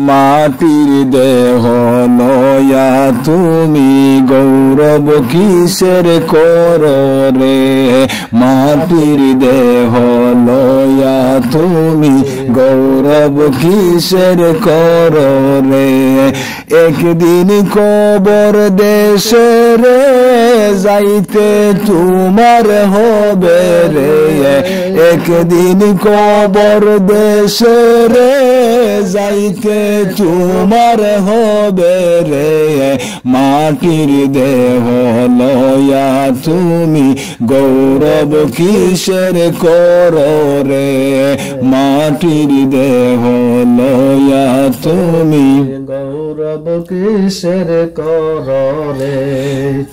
মাটির দেহ লয়া তুমি গৌরব কিসের করো রে, মাটির দেহ লয়া তুমি গৌরব কিসের করো রে। একদিন কবর দেশে রে যাইতে তোমার হবে রে, একদিন কবর দেশে রে যাইতে তোমার হবে রে। মাটির দেহ লয়া তুমি গৌরব কিসের করো রে, মাটির দেহ লয়া তুমি গৌরব কিসের করো রে।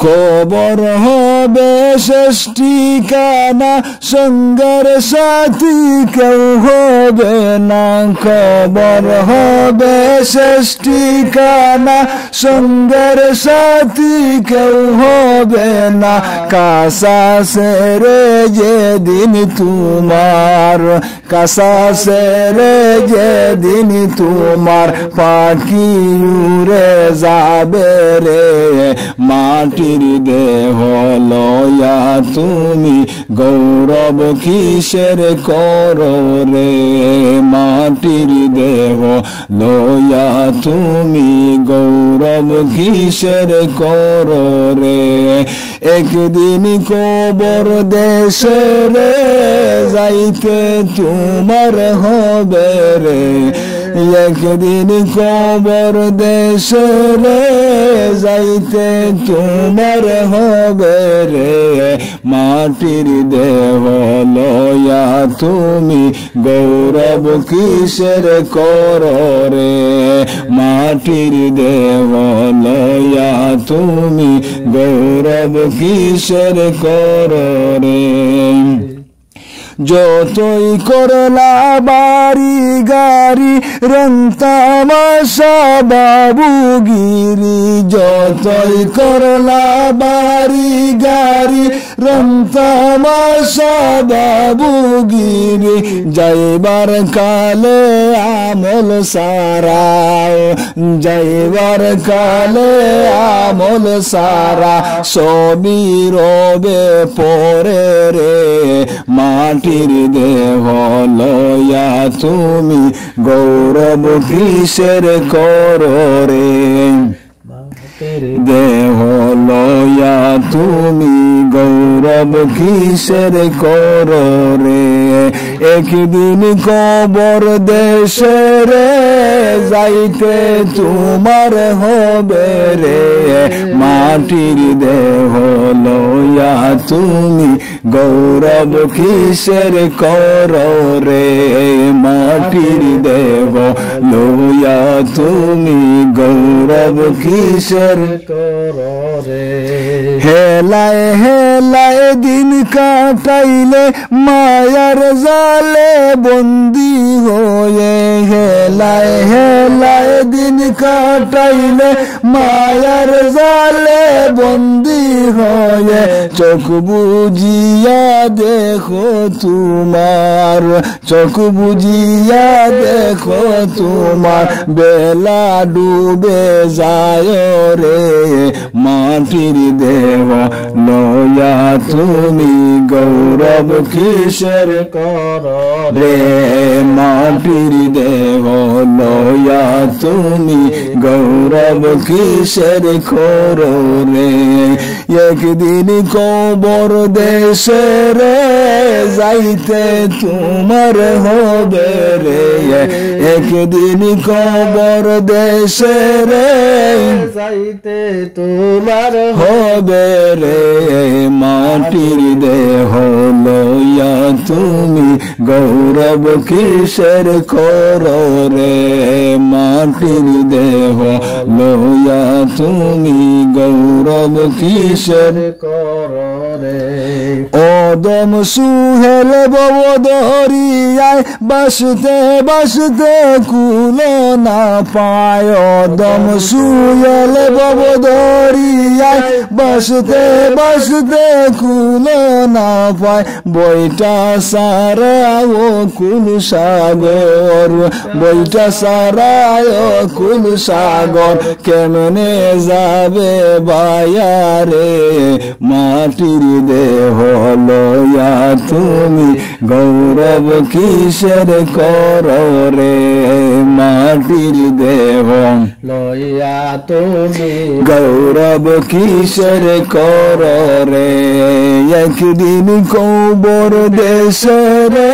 কবর হবে শেষ ঠিকানা, সঙ্গের সাথী কেউ হবে না। কবর হবে শেষ ঠিকানা, সঙ্গের সাথী কেউ হবে না। কাসা সেরে যেদিন তোমার, কাসা সেরে যেদিন তোমার পাখি উড়ে যাবে রে। মাটির দেহ লয়া তুমি গৌরব কিসের করো রে, মাটির দেহ লয়া তুমি গৌরব কিসের করো রে। একদিন কবর দেশে রে যাইতে তোমার হবে রে, একদিন কবর দেশে রে যাইতে তোমার হবে রে। মাটির দেহ লয়া তুমি গৌরব কিসের করো রে, মাটির দেহ লয়া তুমি গৌরব কিসের করো রে। যতই করলা বাড়ি গাড়ি রং তামাশা বাবুগিরি, যতই করলা বাড়ি গাড়ি রং তামাশা বাবুগিরি, যাইবার কালে আমল সারা, যাইবার কালে আমল সারা সবই রবে পরে রে। মাটির দেহ লয়া তুমি গৌরব কিসের করো রে, দেহ লয়া তুমি গৌরব কিসের করো রে। একদিন কবর দেশে রে যাইতে তোমার হবে রে। মাটির দেহ লয়া তুমি গৌরব কিসের করো রে, মাটির দেহ লয়া তুমি গৌরব কিসের করো রে। হেলায় হেলায় দিন কাটাইলে মায়ার জালে বন্দি হয়ে, হেলায় হেলায় দিন কাটাইলে মায়ার জালে বন্দি হয়ে। চোখ বুঝিয়া দেখো তোমার, চোখ বুঝিয়া দেখো তোমার বেলা ডুবে যায় রে। মাটির দেহ লয়া তুমি গৌরব কিসের করো রে, মাটির দেহ লয়া তুমি গৌরব কিসের করো রে। একদিন কবর দেশে রে যাইতে তোমার হবে রে, একদিন কবর দেশে রে যাইতে তোমার হবে রে। মাটির দেহ লয়া তুমি গৌরব কিসের করো রে, মাটির দেহ লয়া তুমি গৌরব কিসের করো রে। অদম সুহেল বব দরিয়ায় বাসতে বাসতে কুলো না পায় অদম সুহেল বব দরিয়ায় বাসতে বাসতে কুলো না পায় বইটা সারা ও কুল সাগর বইটা সারা ও কুল সাগর কেমনে যাবে বায়ারে মাটির দেহ লয়া তুমি গৌরব কিসের কর রে মাটির দেহ লয়া তুমি গৌরব কিসের কর রে একদিন কবর দেশে রে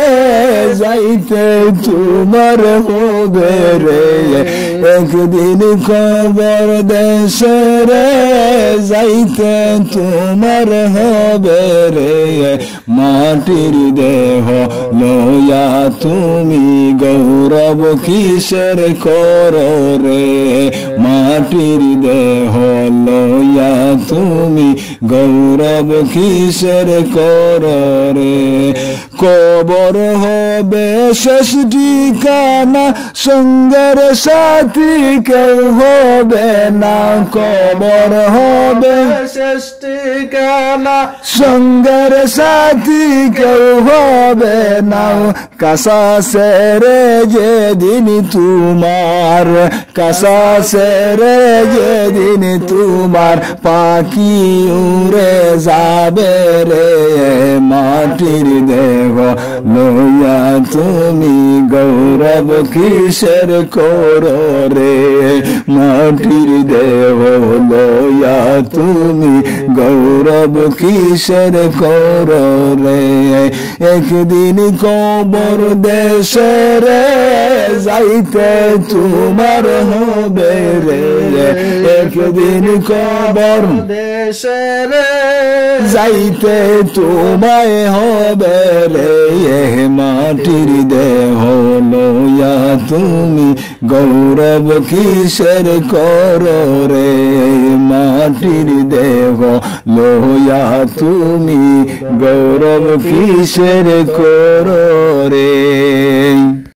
যাইতে তোমার হবে রে একদিন কবর দেশে রে যাইতে তোমার হবে রে মাটির দেহ লয়া তুমি গৌরব কিসের কর রে মাটির দেহ লয়া তুমি গৌরব কিসের কর রে কবর হবে শেষ ঠিকানা সঙ্গের সাথী কেউ হবে না কবর হবে শেষ ঠিকানা সঙ্গের সাথী কেউ হবে না কাসা সেরে যেদিন তোমার কাসা সেরে যেদিন তোমার পাখি উড়ে যাবে রে মাটির দেহ লয়া তুমি গৌরব কিসের কর রে মাটির দেহ লয়া তুমি গৌরব কিসের কর রে একদিন কবর দেশে রে যাইতে তোমার হবে রে একদিন কবর দেশে রে যাইতে তোমায় হবে রে মাটির দেহ লয়া তুমি গৌরব কিসের কর রে মাটির দেহ লয়া তুমি গৌরব কিসের কর রে